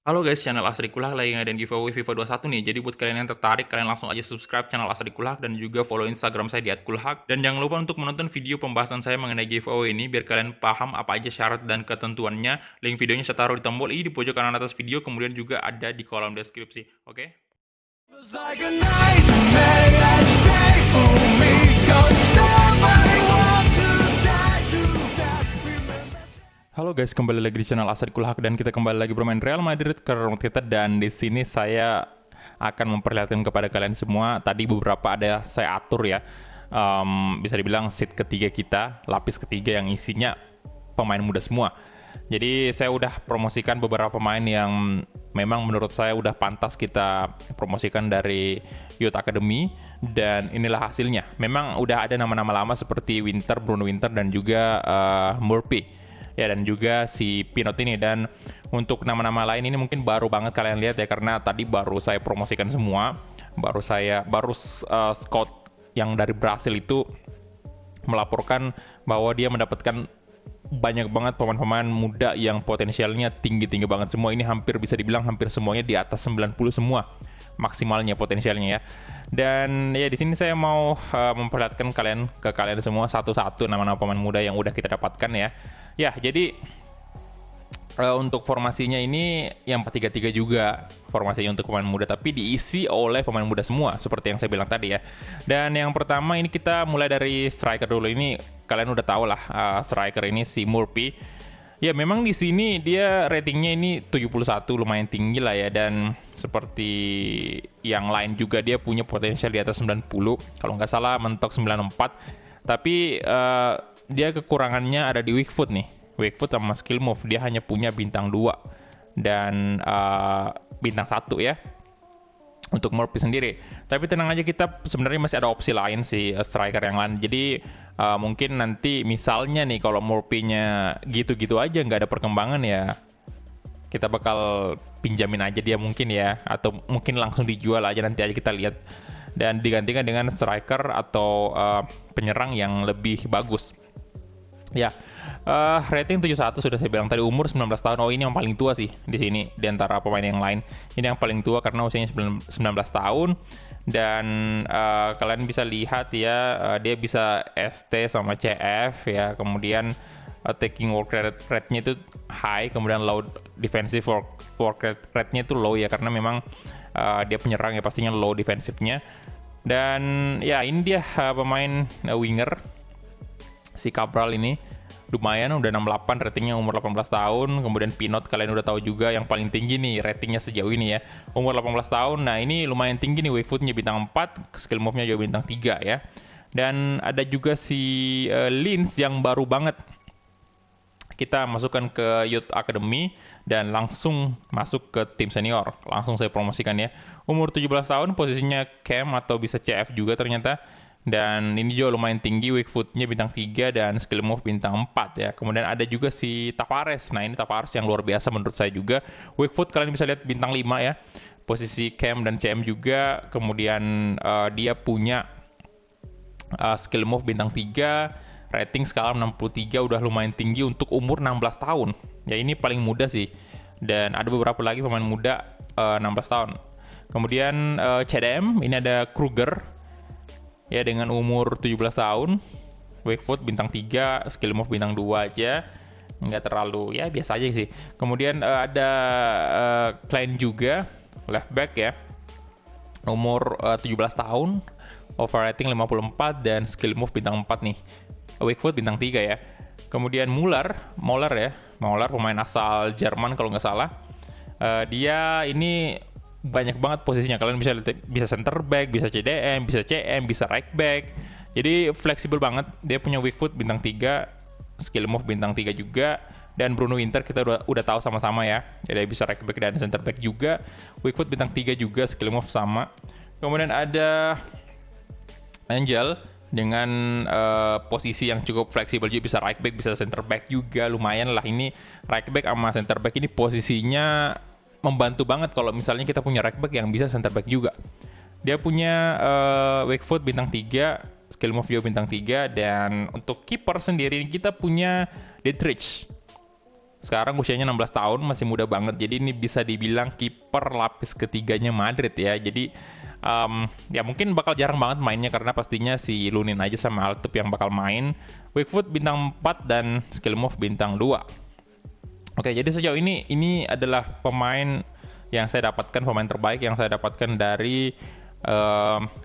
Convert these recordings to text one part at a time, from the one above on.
Halo guys, channel Asri Kulak lagi ngadain giveaway FIFA 21 nih. Jadi buat kalian yang tertarik, kalian langsung aja subscribe channel Asri Kulak dan juga follow Instagram saya di @kulhak. Dan jangan lupa untuk menonton video pembahasan saya mengenai giveaway ini biar kalian paham apa aja syarat dan ketentuannya. Link videonya saya taruh di tombol i di pojok kanan atas video, kemudian juga ada di kolom deskripsi. Oke? Feels like a nightmare that is painful me. Don't stop, I want to die too fast. Remember. Halo guys, kembali lagi di channel Asri Kulhak dan kita kembali lagi bermain Real Madrid ke rumah kita, dan di sini saya akan memperlihatkan kepada kalian semua. Tadi beberapa ada saya atur ya. Bisa dibilang seat ketiga kita, lapis ketiga yang isinya pemain muda semua. Jadi saya udah promosikan beberapa pemain yang memang menurut saya udah pantas kita promosikan dari Youth Academy, dan inilah hasilnya. Memang udah ada nama-nama lama seperti Winter, Bruno Winter, dan juga Murphy ya, dan juga si Pinot ini. Dan untuk nama-nama lain ini mungkin baru banget kalian lihat ya, karena tadi baru saya promosikan semua. Baru scout yang dari Brasil itu melaporkan bahwa dia mendapatkan banyak banget pemain-pemain muda yang potensialnya tinggi-tinggi banget semua. Ini hampir bisa dibilang hampir semuanya di atas 90 semua maksimalnya potensialnya ya. Dan ya di sini saya mau memperlihatkan ke kalian semua satu-satu nama-nama pemain muda yang udah kita dapatkan ya. Ya, jadi untuk formasinya ini yang 4-3-3 juga formasinya untuk pemain muda, tapi diisi oleh pemain muda semua seperti yang saya bilang tadi ya. Dan yang pertama ini kita mulai dari striker dulu. Ini kalian udah tahu lah, striker ini si Murphy. Ya memang di sini dia ratingnya ini 71, lumayan tinggi lah ya, dan seperti yang lain juga dia punya potensial di atas 90. Kalau nggak salah mentok 94. Tapi dia kekurangannya ada di weak foot nih. Weak foot sama skill move dia hanya punya bintang 2 dan bintang 1 ya untuk Murphy sendiri. Tapi tenang aja, kita sebenarnya masih ada opsi lain sih, striker yang lain. Jadi mungkin nanti misalnya nih kalau Murphy-nya gitu-gitu aja nggak ada perkembangan ya, kita bakal pinjamin aja dia mungkin ya, atau mungkin langsung dijual aja, nanti aja kita lihat, dan digantikan dengan striker atau penyerang yang lebih bagus. Ya, rating 71 sudah saya bilang tadi, umur 19 tahun. Oh, ini yang paling tua sih di sini di antara pemain yang lain. Ini yang paling tua karena usianya 19 tahun. Dan kalian bisa lihat ya, dia bisa ST sama CF ya. Kemudian attacking work rate-nya itu high, kemudian low defensive work rate-nya itu low ya, karena memang dia penyerang ya, pastinya low defensifnya. Dan ya ini dia pemain winger si Cabral ini. Lumayan, udah 68 ratingnya, umur 18 tahun. Kemudian Pinot kalian udah tahu juga yang paling tinggi nih ratingnya sejauh ini ya, umur 18 tahun. Nah ini lumayan tinggi nih, wave footnya bintang 4, skill move-nya juga bintang 3 ya. Dan ada juga si Lins yang baru banget kita masukkan ke Youth Academy dan langsung masuk ke tim senior. Langsung saya promosikan ya. Umur 17 tahun, posisinya cam atau bisa CF juga ternyata. Dan ini juga lumayan tinggi, weak footnya bintang 3 dan skill move bintang 4 ya. Kemudian ada juga si Tavares. Nah ini Tavares yang luar biasa menurut saya juga. Weak foot kalian bisa lihat bintang 5 ya. Posisi cam dan CM juga. Kemudian dia punya skill move bintang 3, rating skala 63, udah lumayan tinggi untuk umur 16 tahun. Ya ini paling muda sih. Dan ada beberapa lagi pemain muda 16 tahun. Kemudian CDM, ini ada Kruger ya dengan umur 17 tahun. Weak foot bintang 3, skill move bintang 2 aja. Nggak terlalu, ya biasa aja sih. Kemudian ada Klein juga, left back ya. Umur 17 tahun, overrating 54 dan skill move bintang 4 nih. Weak foot bintang 3 ya. Kemudian Muller ya. Muller pemain asal Jerman kalau nggak salah. Dia ini banyak banget posisinya. Kalian bisa center back, bisa CDM, bisa CM, bisa right back. Jadi fleksibel banget. Dia punya weak foot bintang 3, skill move bintang 3 juga. Dan Bruno Winter kita udah tahu sama-sama ya. Jadi bisa right back dan center back juga. Weak foot bintang 3 juga, skill move sama. Kemudian ada Angel dengan posisi yang cukup fleksibel juga, bisa right back, bisa center back juga. Lumayan lah, ini right back sama center back ini posisinya membantu banget kalau misalnya kita punya right back yang bisa center back juga. Dia punya weak foot bintang 3, skill move juga bintang 3, dan untuk kiper sendiri kita punya Dietrich. Sekarang usianya 16 tahun, masih muda banget. Jadi ini bisa dibilang kiper lapis ketiganya Madrid ya. Jadi ya mungkin bakal jarang banget mainnya karena pastinya si Lunin aja sama Altup yang bakal main. Weak foot bintang 4 dan skill move bintang 2. Oke, jadi sejauh ini adalah pemain yang saya dapatkan, pemain terbaik yang saya dapatkan dari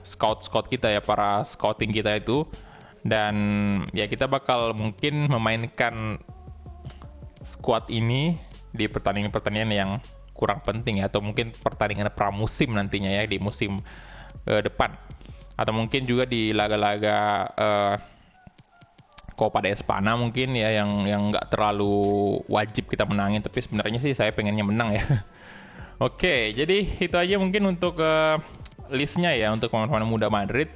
scout kita ya, para scouting kita itu. Dan ya kita bakal mungkin memainkan squad ini di pertandingan-pertandingan yang kurang penting ya, atau mungkin pertandingan pramusim nantinya ya di musim depan, atau mungkin juga di laga-laga Copa de Espana mungkin ya yang nggak terlalu wajib kita menangin, tapi sebenarnya sih saya pengennya menang ya. Oke, jadi itu aja mungkin untuk listnya ya untuk pemain-pemain muda Madrid.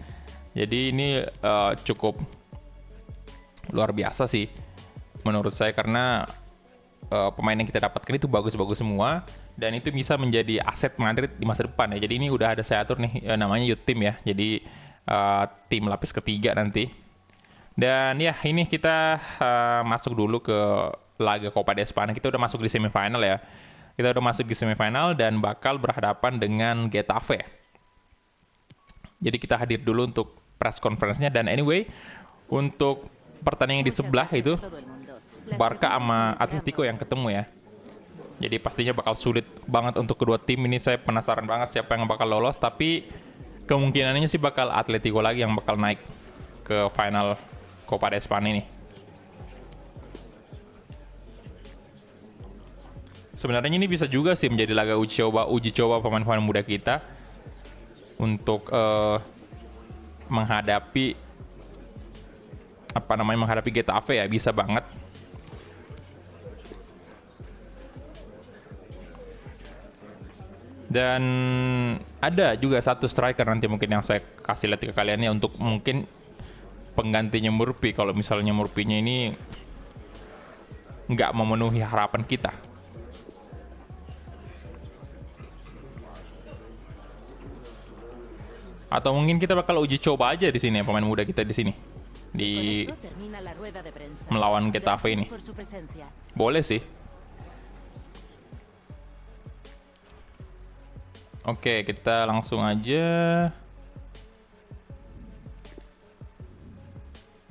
Jadi ini cukup luar biasa sih menurut saya karena pemain yang kita dapatkan itu bagus-bagus semua dan itu bisa menjadi aset Madrid di masa depan ya. Jadi ini udah ada saya atur nih namanya youth team ya. Jadi tim lapis ketiga nanti. Dan ya ini kita masuk dulu ke laga Copa de Espana. Kita udah masuk di semifinal ya. Kita udah masuk di semifinal dan bakal berhadapan dengan Getafe. Jadi kita hadir dulu untuk press conference-nya. Dan anyway, untuk pertandingan di sebelah itu Barca sama Atletico yang ketemu ya. Jadi pastinya bakal sulit banget untuk kedua tim ini. Saya penasaran banget siapa yang bakal lolos. Tapi kemungkinannya sih bakal Atletico lagi yang bakal naik ke final Copa de Espana ini. Sebenarnya ini bisa juga sih menjadi laga uji coba pemain-pemain muda kita untuk menghadapi Getafe ya, bisa banget. Dan ada juga satu striker nanti mungkin yang saya kasih lihat ke kalian ya, untuk mungkin penggantinya Murphy kalau misalnya Murphy-nya ini nggak memenuhi harapan kita. Atau mungkin kita bakal uji coba aja di sini ya, pemain muda kita di sini di melawan Getafe ini. Boleh sih. Oke, kita langsung aja.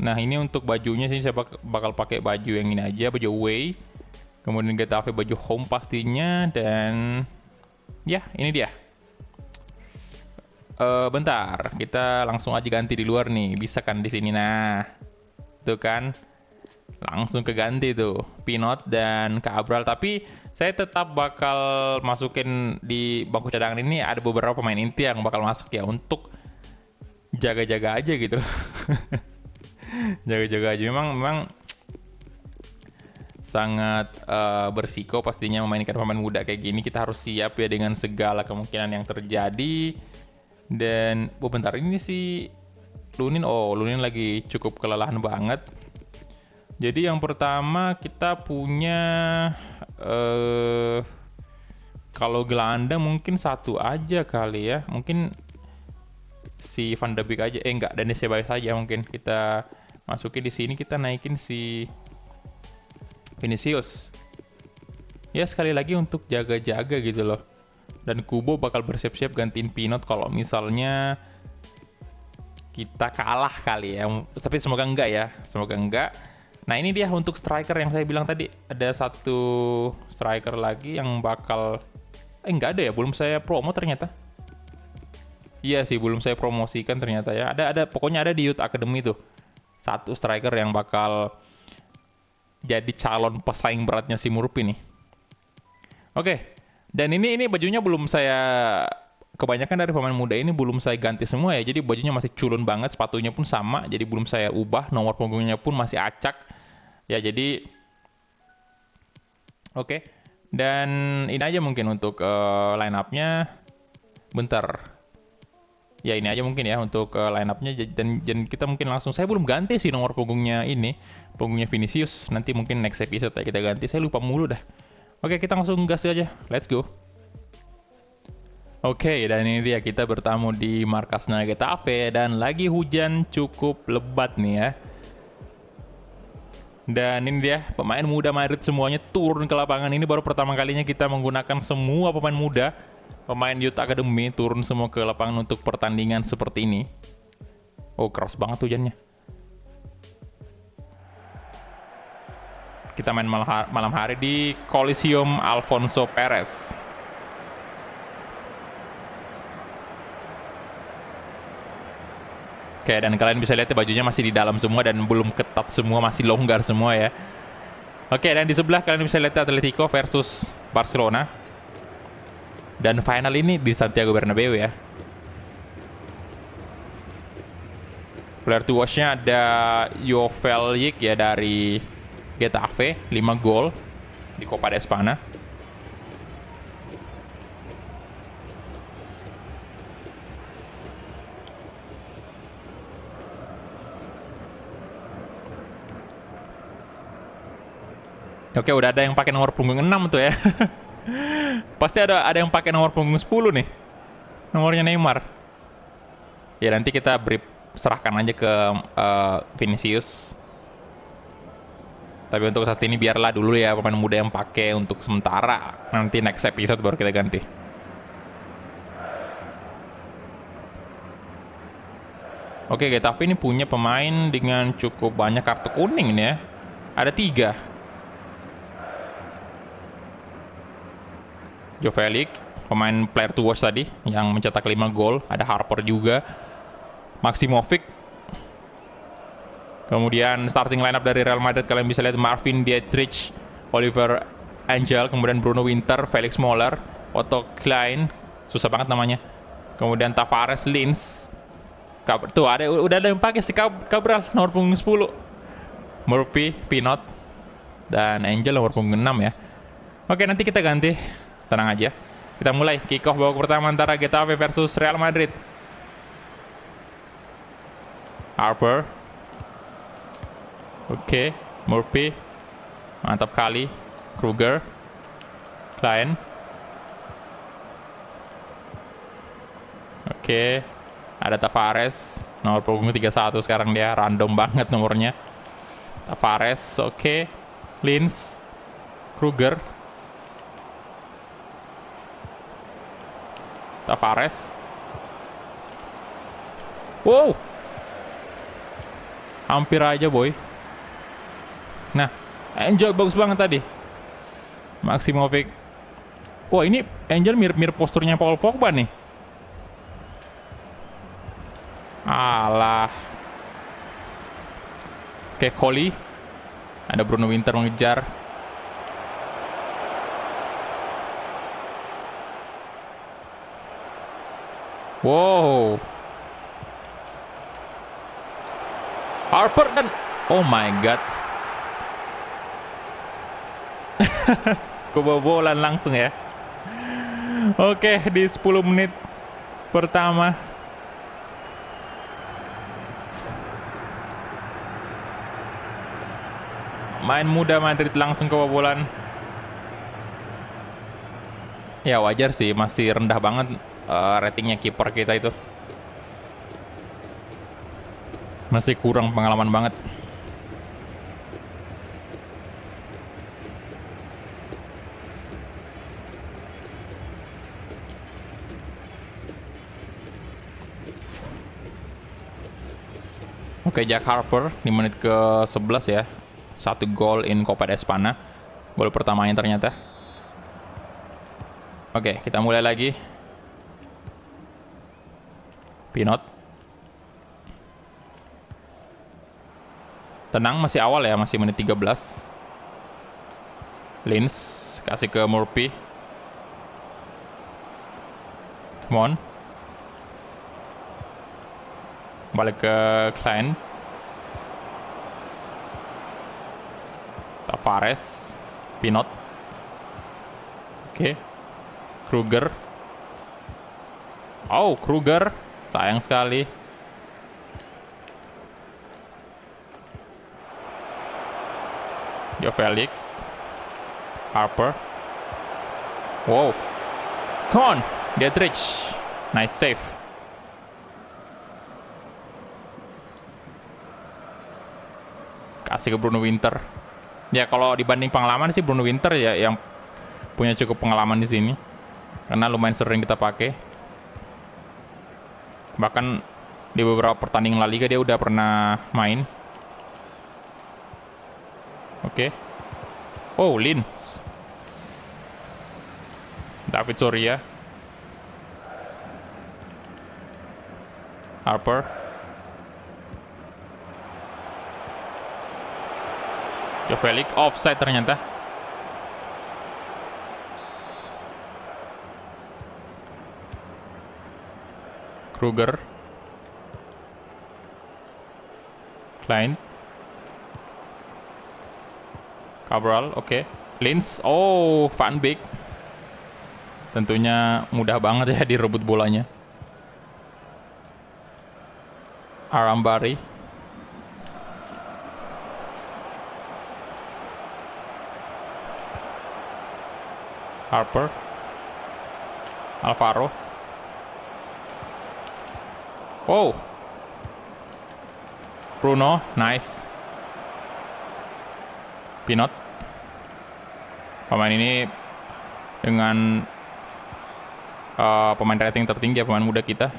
Nah, ini untuk bajunya sih saya bakal pakai baju yang ini aja, baju away. Kemudian Getafe baju home pastinya, dan ya, ini dia. Bentar, kita langsung aja ganti di luar nih. Bisa kan di sini? Nah, tuh kan. Langsung keganti tuh, Pinot dan Cabral. Tapi saya tetap bakal masukin di bangku cadangan ini ada beberapa pemain inti yang bakal masuk ya, untuk jaga-jaga aja gitu. Jaga-jaga aja. Memang sangat bersiko pastinya memainkan pemain muda kayak gini. Kita harus siap ya dengan segala kemungkinan yang terjadi. Dan bentar, ini si Lunin lagi cukup kelelahan banget. Jadi yang pertama kita punya kalau gelandang mungkin satu aja kali ya. Mungkin si Van de Beek aja. Enggak, Dennis Ceballos aja mungkin kita masukin di sini, kita naikin si Vinicius. Ya sekali lagi untuk jaga-jaga gitu loh. Dan Kubo bakal bersiap-siap gantiin Pinot kalau misalnya kita kalah kali ya. Tapi semoga enggak ya, semoga enggak. Nah ini dia untuk striker yang saya bilang tadi. Ada satu striker lagi yang bakal enggak ada ya, belum saya promo ternyata. Iya sih, belum saya promosikan ternyata ya. Pokoknya ada di Youth Academy tuh. Satu striker yang bakal jadi calon pesaing beratnya si Murphy nih. Oke. Dan ini bajunya belum saya, kebanyakan dari pemain muda ini belum saya ganti semua ya. Jadi bajunya masih culun banget, sepatunya pun sama. Jadi belum saya ubah, nomor punggungnya pun masih acak. Ya jadi oke. Dan ini aja mungkin untuk line up-nya. Bentar. Ya ini aja mungkin ya untuk line up-nya. Dan kita mungkin langsung, saya belum ganti sih nomor punggungnya ini. Punggungnya Vinicius. Nanti mungkin next episode ya kita ganti. Saya lupa mulu dah. Oke, kita langsung gas aja. Let's go. Oke, dan ini dia, kita bertamu di markasnya Getafe dan lagi hujan cukup lebat nih ya. Dan ini dia pemain muda Madrid semuanya turun ke lapangan. Ini baru pertama kalinya kita menggunakan semua pemain muda, pemain Youth Academy turun semua ke lapangan untuk pertandingan seperti ini. Oh, keras banget hujannya. Kita main malam hari di Coliseum Alfonso Perez. Oke, dan kalian bisa lihat ya, bajunya masih di dalam semua dan belum ketat semua, masih longgar semua ya. Oke, dan di sebelah kalian bisa lihat Atletico versus Barcelona. Dan final ini di Santiago Bernabeu ya. Player to watch-nya ada Joveljic ya dari Getafe, 5 gol di Copa de Espana. Oke, udah ada yang pakai nomor punggung 6 tuh ya. Pasti ada yang pakai nomor punggung 10 nih. Nomornya Neymar. Ya nanti kita serahkan aja ke Vinicius. Tapi untuk saat ini biarlah dulu ya pemain muda yang pakai untuk sementara. Nanti next episode baru kita ganti. Oke, Getafe ini punya pemain dengan cukup banyak kartu kuning nih ya. Ada 3. Joveljic, pemain player to watch tadi yang mencetak 5 gol. Ada Harper juga, Maximovic. Kemudian starting lineup dari Real Madrid kalian bisa lihat Marvin Dietrich, Oliver Angel, kemudian Bruno Winter, Felix Moller, Otto Klein, susah banget namanya. Kemudian Tavares, Linz. Tuh udah ada yang pakai si Cabral nomor punggung 10. Murphy, Pinot, dan Angel nomor punggung 6 ya. Oke, nanti kita ganti. Tenang aja. Kita mulai kick off babak pertama antara Getafe versus Real Madrid. Harper. Oke, Murphy. Mantap kali. Kruger. Klein. Oke. Ada Tavares. Nomor punggung 31 sekarang dia. Random banget nomornya. Tavares. Oke. Linz. Kruger. Tavares. Wow. Hampir aja boy. Nah, Angel bagus banget tadi. Maximovic. Wah, ini Angel mirip posturnya Paul Pogba nih. Alah. Oke, Colli. Ada Bruno Winter mengejar. Wow. Harper dan oh my god. Kebobolan langsung ya. Oke, di 10 menit pertama. Main muda Madrid langsung kebobolan. Ya wajar sih, masih rendah banget ratingnya kiper kita itu. Masih kurang pengalaman banget. Oke, Jack Harper di menit ke-11 ya. 1 gol in Copa de Espana. Gol pertamanya ternyata. Oke, kita mulai lagi. Pinot. Tenang, masih awal ya, masih menit 13. Linz kasih ke Murphy. Come on. Balik ke Klein. Tavares. Pinot. Oke. Kruger. Oh, Kruger. Sayang sekali. Joveljic. Harper. Wow. Come on. Dietrich. Nice save. Kasih ke Bruno Winter. Ya kalau dibanding pengalaman sih Bruno Winter ya yang punya cukup pengalaman di sini. Karena lumayan sering kita pakai. Bahkan di beberapa pertandingan La Liga dia udah pernah main. Oke. Oh, Linz. David Soria. Harper. Joe Felix offside ternyata. Kruger. Klein. Cabral, oke. Linz, oh, Van Beek. Tentunya mudah banget ya direbut bolanya. Arambari. Harper. Alvaro. Oh. Bruno, nice. Pinot. Pemain ini dengan pemain rating tertinggi ya, pemain muda kita.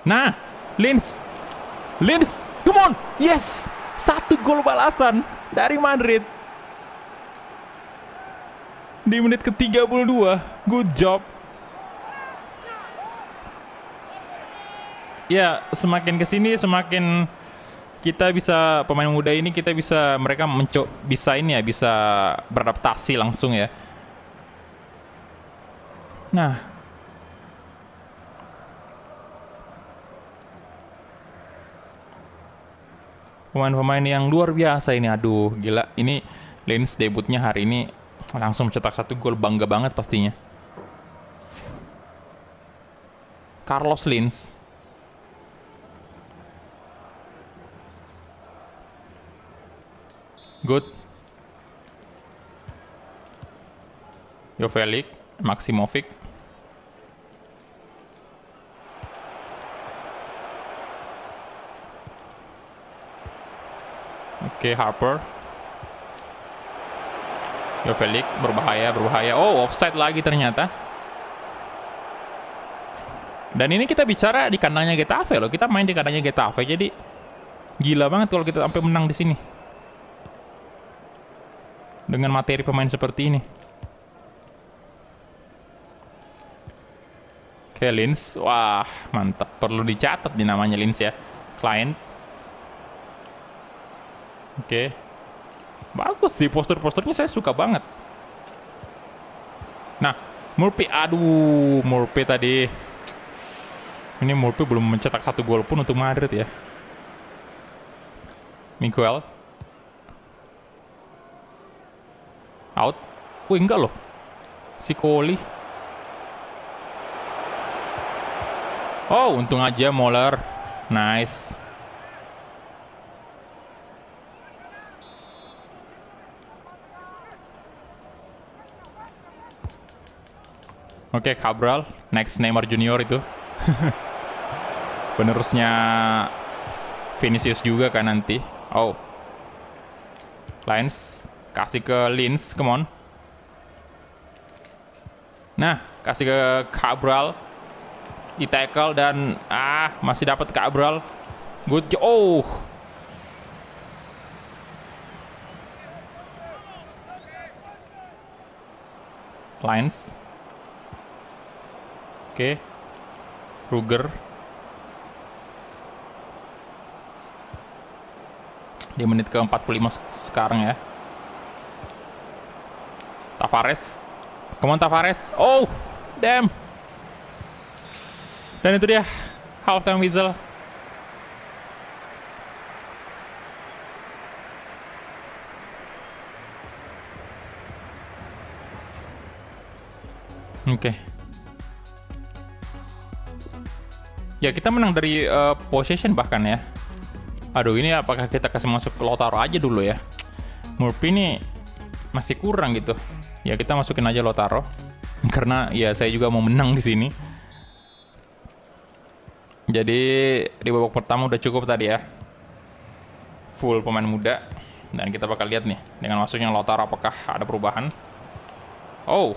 Nah, Linz, come on, yes, 1 gol balasan dari Madrid di menit ke-32, good job. Ya, semakin kesini semakin kita bisa, pemain muda ini kita bisa, mereka bisa ini ya, bisa beradaptasi langsung ya. Nah, pemain-pemain yang luar biasa ini, aduh gila. Ini Linz debutnya hari ini langsung cetak 1 gol, bangga banget pastinya. Carlos Linz. Good. Joe Felix, Maximovic. Oke, Harper. Joe Felix, berbahaya. Oh, offside lagi ternyata. Dan ini kita bicara di kandangnya Getafe loh. Kita main di kandangnya Getafe, jadi gila banget kalau kita sampai menang di sini. Dengan materi pemain seperti ini. Oke, Linz. Wah, mantap. Perlu dicatat di namanya Linz ya. Klein. Oke. Bagus sih, poster-posternya saya suka banget. Nah, Murphy. Aduh, Murphy tadi. Ini Murphy belum mencetak 1 gol pun untuk Madrid ya. Miguel. Out. Wih, enggak loh. Si Kohli. Oh, untung aja Moller. Nice. Oke, Cabral. Next Neymar Junior itu. Penerusnya Vinicius juga kan nanti. Oh. Lines. Kasih ke Linz, come on. Nah, kasih ke Cabral. Di tackle dan masih dapat Cabral. Good job. Oh. Lines. Oke. Kruger. Di menit ke-45 sekarang ya. Tavares. Come on Tavares. Oh, damn. Dan itu dia halftime whistle. Oke. Ya, kita menang dari possession bahkan ya. Aduh, ini apakah kita kasih masuk ke Lautaro aja dulu ya? Murphy ini masih kurang gitu. Ya, kita masukin aja Lautaro. Karena ya saya juga mau menang di sini. Jadi di babak pertama udah cukup tadi ya. Full pemain muda. Dan kita bakal lihat nih, dengan masuknya Lautaro apakah ada perubahan. Oh,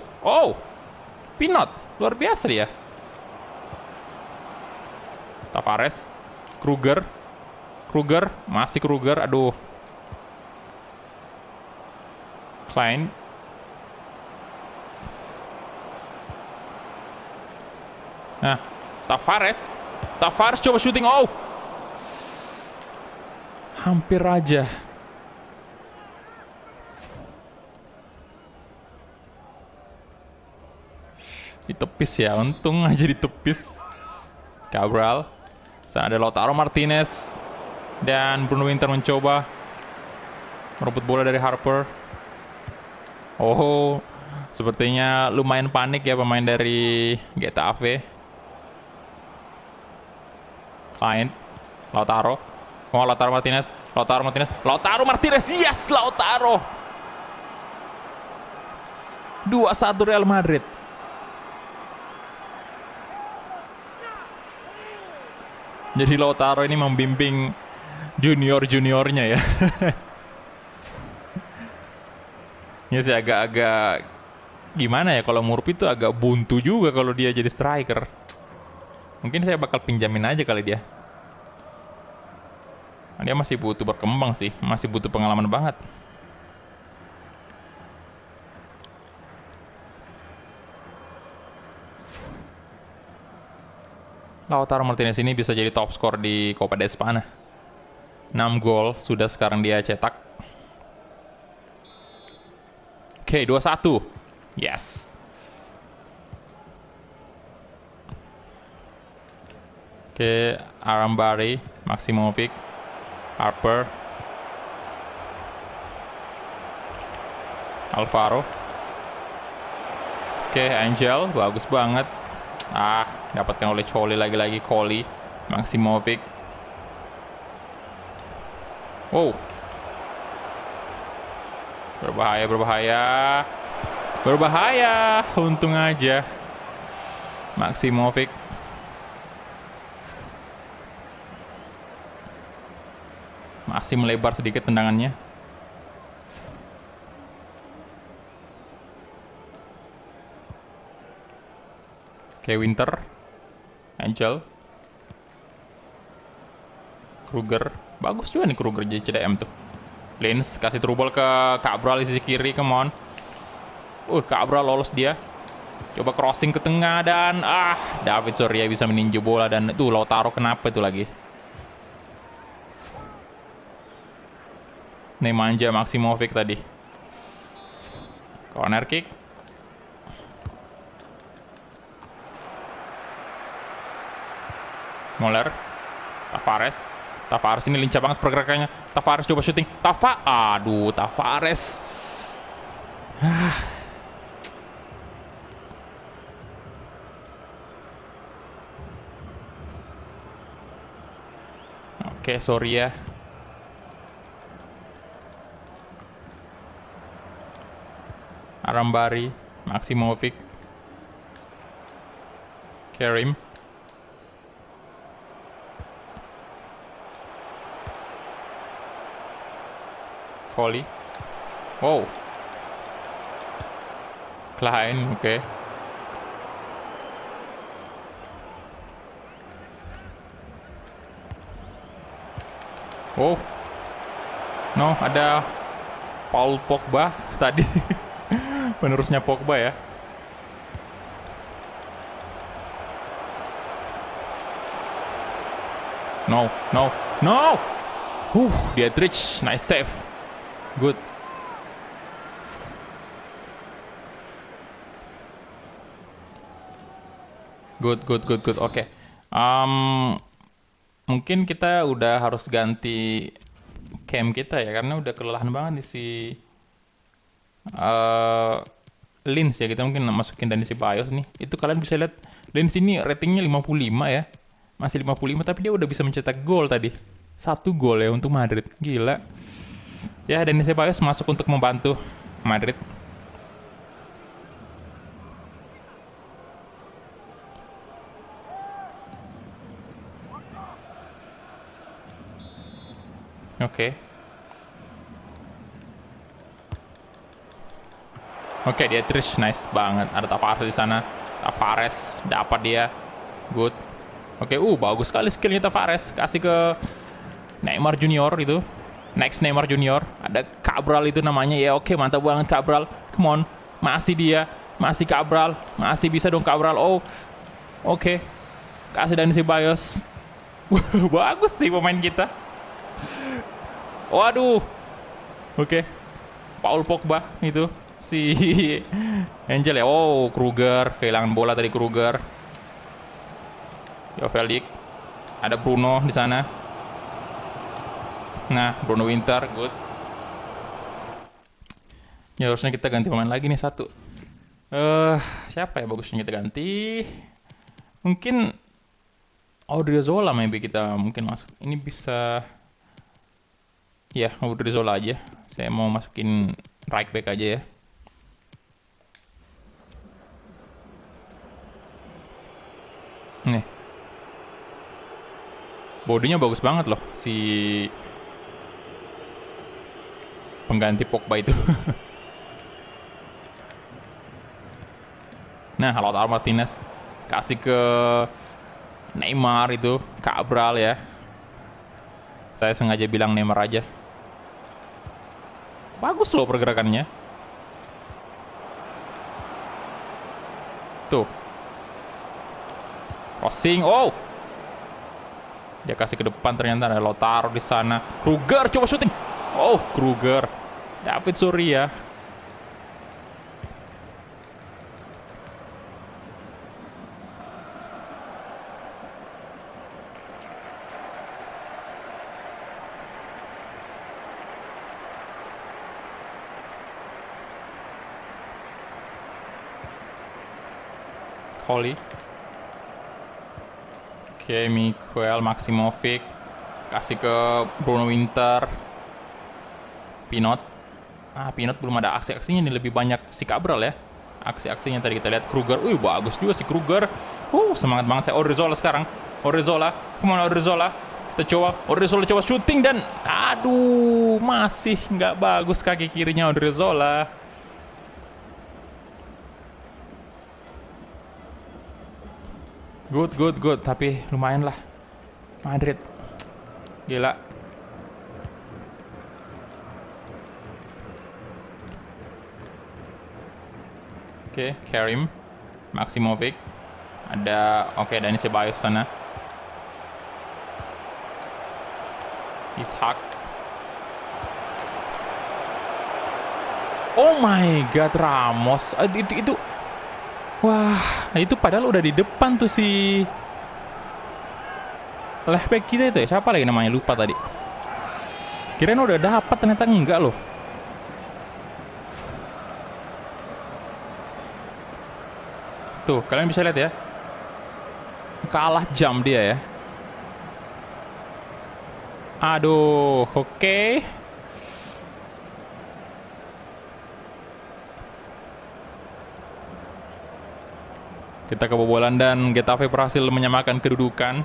Pinot, luar biasa dia. Tavares, Kruger, masih Kruger, aduh. Klein. Nah, Tavares coba shooting, oh. Hampir aja. Ditepis ya, untung aja ditepis. Cabral. Sana ada Lautaro Martinez. Dan Bruno Winter mencoba merebut bola dari Harper. Oh, sepertinya lumayan panik ya pemain dari Getafe. Klein. Lautaro. Oh, Lautaro Martinez. Yes, Lautaro. 2-1 Real Madrid. Jadi Lautaro ini membimbing juniornya ya. Ini sih agak-agak gimana ya, kalau Murphy itu agak buntu juga kalau dia jadi striker. Mungkin saya bakal pinjamin aja kali dia. Dia masih butuh berkembang sih, masih butuh pengalaman banget. Lautaro Martinez ini bisa jadi top skor di Copa de Espana. 6 gol sudah sekarang dia cetak. Oke, 2-1. Yes. Oke, Arambari, Maximovic, Harper, Alvaro. Oke, Angel, bagus banget. Dapatkan oleh Choli lagi-lagi. Koli, Maximovic. Wow. Berbahaya. Untung aja. Maximovic. Masih melebar sedikit tendangannya. Oke, Winter, Angel, Kruger, bagus juga nih Kruger jadi CDM tuh. Lins kasih trouble ke Cabral di sisi kiri, come on. Cabral lolos dia. Coba crossing ke tengah dan David Soria bisa meninju bola dan tuh Lautaro kenapa itu lagi. Nemanja Maximovic tadi. Corner kick. Moller, Tavares ini lincah banget pergerakannya. Tavares coba syuting. Tavares. Oke, sorry ya. Arambari, Maximovic, Kerim. Koli. Wow. Klein, oke. Oh. No, ada Paul Pogba tadi. Penerusnya Pogba ya. No. Dietrich, nice save. Good. Oke. Mungkin kita udah harus ganti cam kita ya, karena udah kelelahan banget nih si Lins ya. Kita mungkin masukin dan si BIOS nih. Itu kalian bisa lihat Lins ini ratingnya 55 ya. Masih 55, tapi dia udah bisa mencetak gol tadi. 1 gol ya untuk Madrid. Gila. Ya, dan Ceballos masuk untuk membantu Madrid. Oke. Oke, dia Trish, nice banget. Ada Tavares di sana. Tavares dapat dia. Good. Oke, bagus sekali skillnya Tavares. Kasih ke Neymar Junior itu. Next Neymar Junior. Ada Cabral itu namanya. Ya oke, mantap banget Cabral. Come on. Masih dia. Masih Cabral. Masih bisa dong Cabral. Oh. Oke. Kasih Dani Ceballos. Bagus sih pemain kita. Waduh. Oke. Paul Pogba itu. Si Angel ya. Oh, Kruger. Kehilangan bola tadi Kruger. Yo Felix. Ada Bruno di sana. Nah, Bruno Winter, good. Ya harusnya kita ganti pemain lagi nih satu. Siapa ya bagusnya kita ganti? Mungkin Odriozola maybe kita mungkin masuk. Ini bisa ya Odriozola aja. Saya mau masukin right back aja ya. Nih. Bodinya bagus banget loh si pengganti Pogba itu. Nah, Lautaro Martinez kasih ke Neymar itu, Cabral ya. Saya sengaja bilang Neymar aja. Bagus loh pergerakannya. Tuh. Crossing, oh. Dia kasih ke depan, ternyata ada Lautaro di sana. Kruger coba syuting. Oh, Kruger. David Surya. Holly. Oke, Miguel Maximovic. Kasih ke Bruno Winter. Pinot. Pinot belum ada aksi-aksinya nih, lebih banyak si Cabral ya. Aksi-aksinya tadi kita lihat Kruger. Bagus juga si Kruger. Semangat banget saya. Odriozola sekarang. Odriozola. Kemana Odriozola? Kita coba. Odriozola coba syuting dan aduh, masih nggak bagus kaki kirinya Odriozola. Good. Tapi lumayan lah. Madrid. Gila. Oke, Karim. Maximovic. Ada, Dani Ceballos sana. Ishak. Oh my god, Ramos. Itu wah, itu padahal udah di depan tuh si left back kita itu ya. Siapa lagi namanya? Lupa tadi. Kirain udah dapat, ternyata enggak loh. Tuh, kalian bisa lihat ya. Kalah jam dia ya. Aduh, oke. Kita kebobolan dan Getafe berhasil menyamakan kedudukan.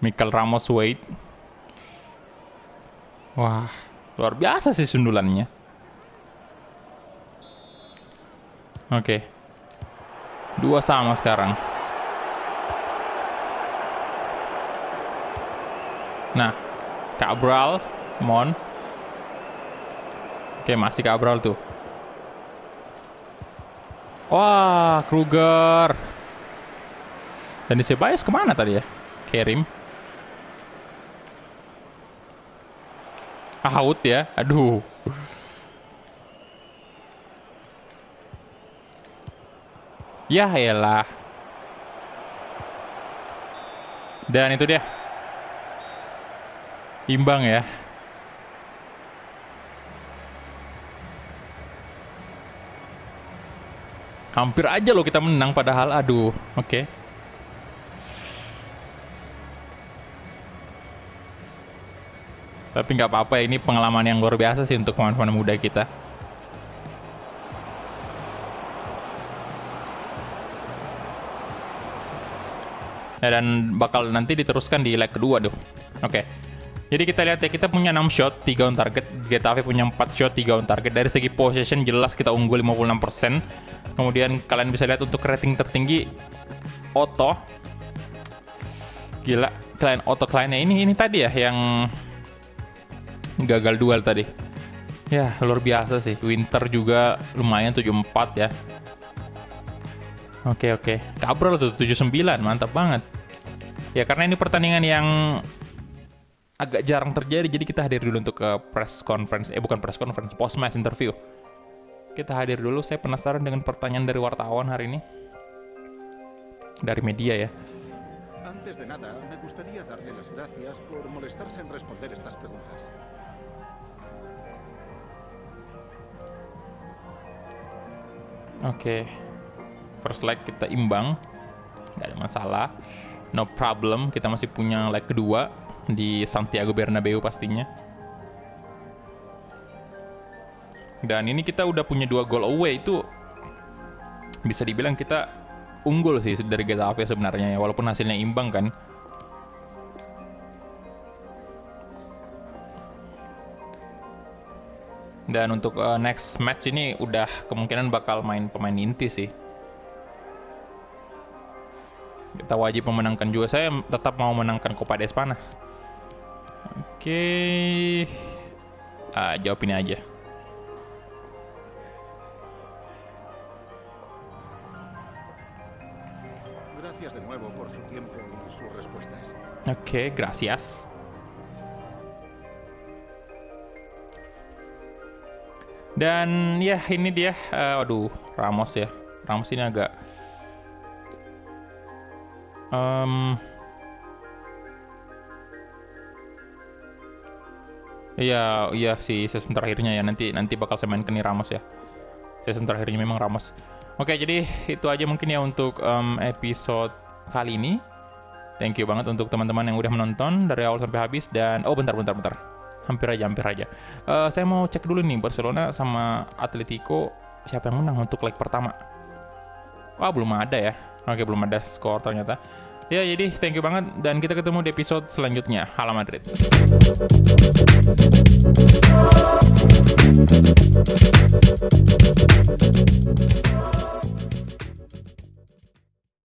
Mikel Ramos Wade. Wah, luar biasa sih sundulannya. Oke. 2-2 sekarang. Nah, Cabral, come on. Oke, masih Cabral tuh. Wah, Kruger. Dan di Ceballos kemana tadi ya? Karim. Out ya. Aduh. Ya elah. Dan itu dia. Imbang ya. Hampir aja loh kita menang padahal. Aduh, oke. Tapi nggak apa-apa, ini pengalaman yang luar biasa sih untuk pemain-pemain muda kita. Dan bakal nanti diteruskan di leg kedua tuh. Oke. Jadi kita lihat ya, kita punya 6 shot, 3 on target. Getafe punya 4 shot, 3 on target. Dari segi possession jelas kita unggul 56%. Kemudian kalian bisa lihat untuk rating tertinggi Otto. Gila, kliennya ini tadi ya yang gagal duel tadi. Ya, luar biasa sih. Winter juga lumayan 74 ya. Oke. Cabral tuh 79, mantap banget. Ya karena ini pertandingan yang agak jarang terjadi, jadi kita hadir dulu untuk ke press conference, bukan press conference, post match interview. Kita hadir dulu, saya penasaran dengan pertanyaan dari wartawan hari ini. Dari media ya. Antes de nada, me gustaría darle las gracias por molestarse en responder estas preguntas. Oke. First leg kita imbang. Nggak ada masalah. No problem, kita masih punya leg kedua di Santiago Bernabeu pastinya. Dan ini kita udah punya 2 goal away, itu bisa dibilang kita unggul sih dari Getafe sebenarnya ya, walaupun hasilnya imbang kan. Dan untuk next match ini udah kemungkinan bakal main pemain inti sih. Kita wajib memenangkan juga. Saya tetap mau menangkan Copa de Espana. Oke. Jawab ini aja. Gracias de nuevo por su tiempo y sus respuestas. Oke, gracias. Dan ya ini dia. Aduh, Ramos ya. Ramos ini agak iya sih, season terakhirnya ya, nanti bakal saya mainkan nih Ramos ya. Season terakhirnya memang Ramos. Oke, jadi itu aja mungkin ya untuk episode kali ini. Thank you banget untuk teman-teman yang udah menonton dari awal sampai habis. Dan bentar. Hampir aja. Saya mau cek dulu nih Barcelona sama Atletico siapa yang menang untuk leg pertama. Wah, belum ada ya. Oke, belum ada skor ternyata. Ya, jadi thank you banget dan kita ketemu di episode selanjutnya. Hala Madrid.